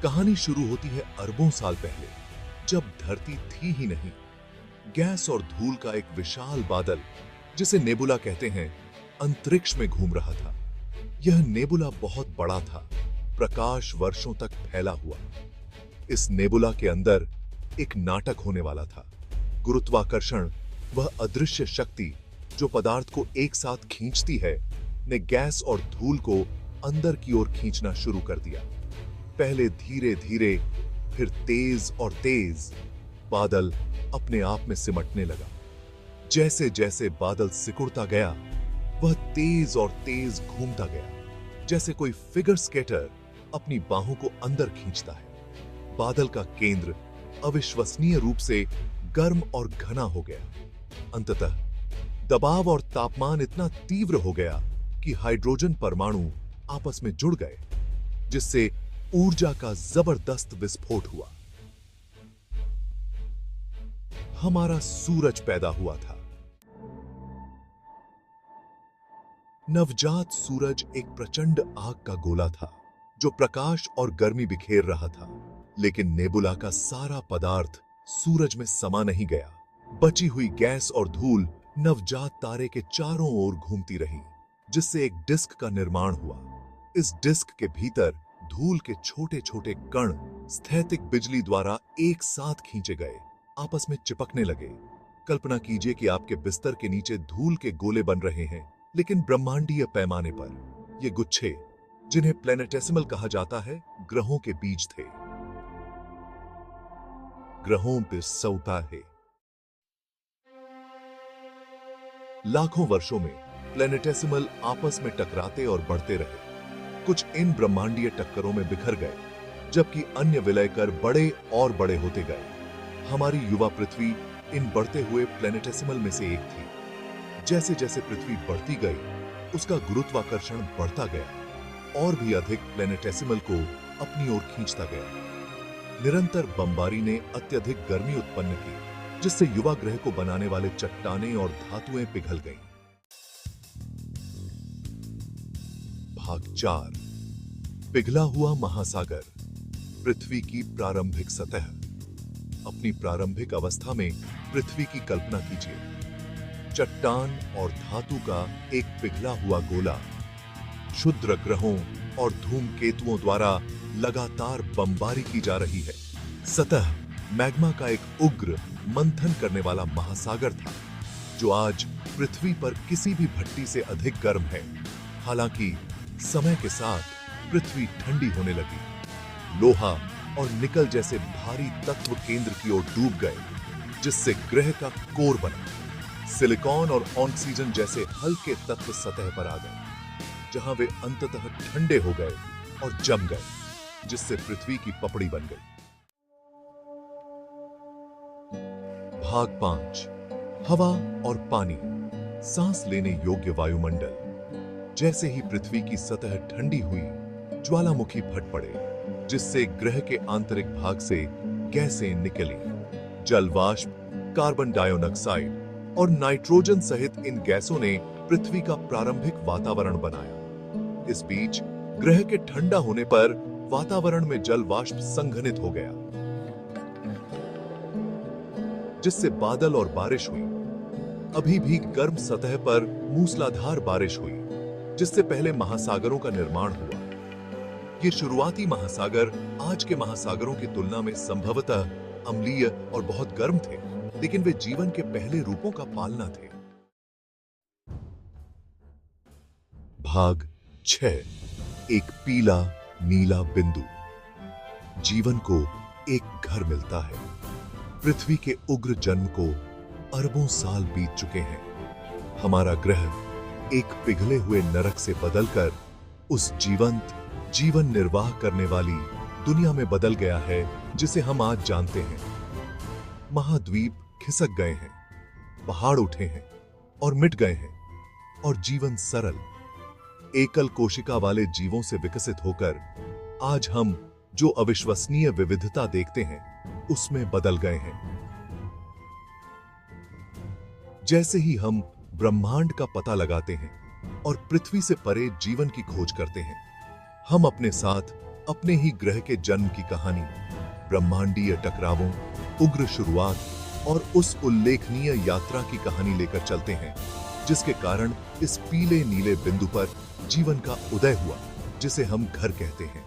कहानी शुरू होती है अरबों साल पहले, जब धरती थी ही नहीं। गैस और धूल का एक विशाल बादल, जिसे नेबुला कहते हैं, अंतरिक्ष में घूम रहा था। यह नेबुला बहुत बड़ा था, प्रकाश वर्षों तक फैला हुआ। इस नेबुला के अंदर एक नाटक होने वाला था। गुरुत्वाकर्षण, वह अदृश्य शक्ति जो पदार्थ को एक साथ खींचती है, ने गैस और धूल को अंदर की ओर खींचना शुरू कर दिया। पहले धीरे धीरे, फिर तेज और तेज। बादल अपने आप में सिमटने लगा। जैसे जैसे बादल सिकुड़ता गया, वह तेज और तेज घूमता गया, जैसे कोई फिगर स्केटर अपनी बाहों को अंदर खींचता है। बादल का केंद्र अविश्वसनीय रूप से गर्म और घना हो गया। अंततः दबाव और तापमान इतना तीव्र हो गया कि हाइड्रोजन परमाणु आपस में जुड़ गए, जिससे ऊर्जा का जबरदस्त विस्फोट हुआ। हमारा सूरज पैदा हुआ था। नवजात सूरज एक प्रचंड आग का गोला था, जो प्रकाश और गर्मी बिखेर रहा था। लेकिन नेबुला का सारा पदार्थ सूरज में समा नहीं गया। बची हुई गैस और धूल नवजात तारे के चारों ओर घूमती रही, जिससे एक डिस्क का निर्माण हुआ। इस डिस्क के भीतर धूल के छोटे छोटे कण स्थैतिक बिजली द्वारा एक साथ खींचे गए, आपस में चिपकने लगे। कल्पना कीजिए कि आपके बिस्तर के नीचे धूल के गोले बन रहे हैं, लेकिन ब्रह्मांडीय पैमाने पर। ये गुच्छे, जिन्हें प्लैनेटेसिमल कहा जाता है, ग्रहों के बीज थे। ग्रहों पे सौता है। लाखों वर्षों में प्लैनेटेसिमल आपस में टकराते और बढ़ते रहे। कुछ इन ब्रह्मांडीय टक्करों में बिखर गए, जबकि अन्य विलय कर बड़े और बड़े होते गए। हमारी युवा पृथ्वी इन बढ़ते हुए प्लैनेटेसिमल में से एक थी। जैसे जैसे पृथ्वी बढ़ती गई, उसका गुरुत्वाकर्षण बढ़ता गया और भी अधिक प्लैनेटेसिमल को अपनी ओर खींचता गया। निरंतर बमबारी ने अत्यधिक गर्मी उत्पन्न की, जिससे युवा ग्रह को बनाने वाले चट्टानें और धातुएं पिघल गईं। भाग 4। पिघला हुआ महासागर। पृथ्वी की प्रारंभिक सतह। अपनी प्रारंभिक अवस्था में पृथ्वी की कल्पना कीजिए। चट्टान और धातु का एक पिघला हुआ गोला, क्षुद्र ग्रहों और धूमकेतुओं द्वारा लगातार बमबारी की जा रही है। सतह मैग्मा का एक उग्र मंथन करने वाला महासागर था, जो आज पृथ्वी पर किसी भी भट्टी से अधिक गर्म है। हालांकि समय के साथ पृथ्वी ठंडी होने लगी। लोहा और निकल जैसे भारी तत्व केंद्र की ओर डूब गए, जिससे ग्रह का कोर बना। सिलिकॉन और ऑक्सीजन जैसे हल्के तत्व सतह पर आ गए, जहां वे अंततः ठंडे हो गए और जम गए, जिससे पृथ्वी की पपड़ी बन गई। भाग 5। हवा और पानी। सांस लेने योग्य वायुमंडल। जैसे ही पृथ्वी की सतह ठंडी हुई, ज्वालामुखी फट पड़े, जिससे ग्रह के आंतरिक भाग से गैसें निकली। जल वाष्प, कार्बन डाइऑक्साइड और नाइट्रोजन सहित इन गैसों ने पृथ्वी का प्रारंभिक वातावरण बनाया। इस बीच ग्रह के ठंडा होने पर वातावरण में जल वाष्प संघनित हो गया, जिससे बादल और बारिश हुई। अभी भी गर्म सतह पर मूसलाधार बारिश हुई, जिससे पहले महासागरों का निर्माण हुआ। ये शुरुआती महासागर आज के महासागरों की तुलना में संभवतः अम्लीय और बहुत गर्म थे, लेकिन वे जीवन के पहले रूपों का पालना थे। भाग 6। एक पीला नीला बिंदु। जीवन को एक घर मिलता है। पृथ्वी के उग्र जन्म को अरबों साल बीत चुके हैं। हमारा ग्रह एक पिघले हुए नरक से बदलकर उस जीवंत, जीवन निर्वाह करने वाली दुनिया में बदल गया है, जिसे हम आज जानते हैं। महाद्वीप खिसक गए हैं, पहाड़ उठे हैं और मिट गए हैं, और जीवन सरल, एकल कोशिका वाले जीवों से विकसित होकर आज हम जो अविश्वसनीय विविधता देखते हैं, उसमें बदल गए हैं। जैसे ही हम ब्रह्मांड का पता लगाते हैं और पृथ्वी से परे जीवन की खोज करते हैं, हम अपने साथ अपने ही ग्रह के जन्म की कहानी, ब्रह्मांडीय टकरावों, उग्र शुरुआत और उस उल्लेखनीय यात्रा की कहानी लेकर चलते हैं जिसके कारण इस पीले नीले बिंदु पर जीवन का उदय हुआ जिसे हम घर कहते हैं।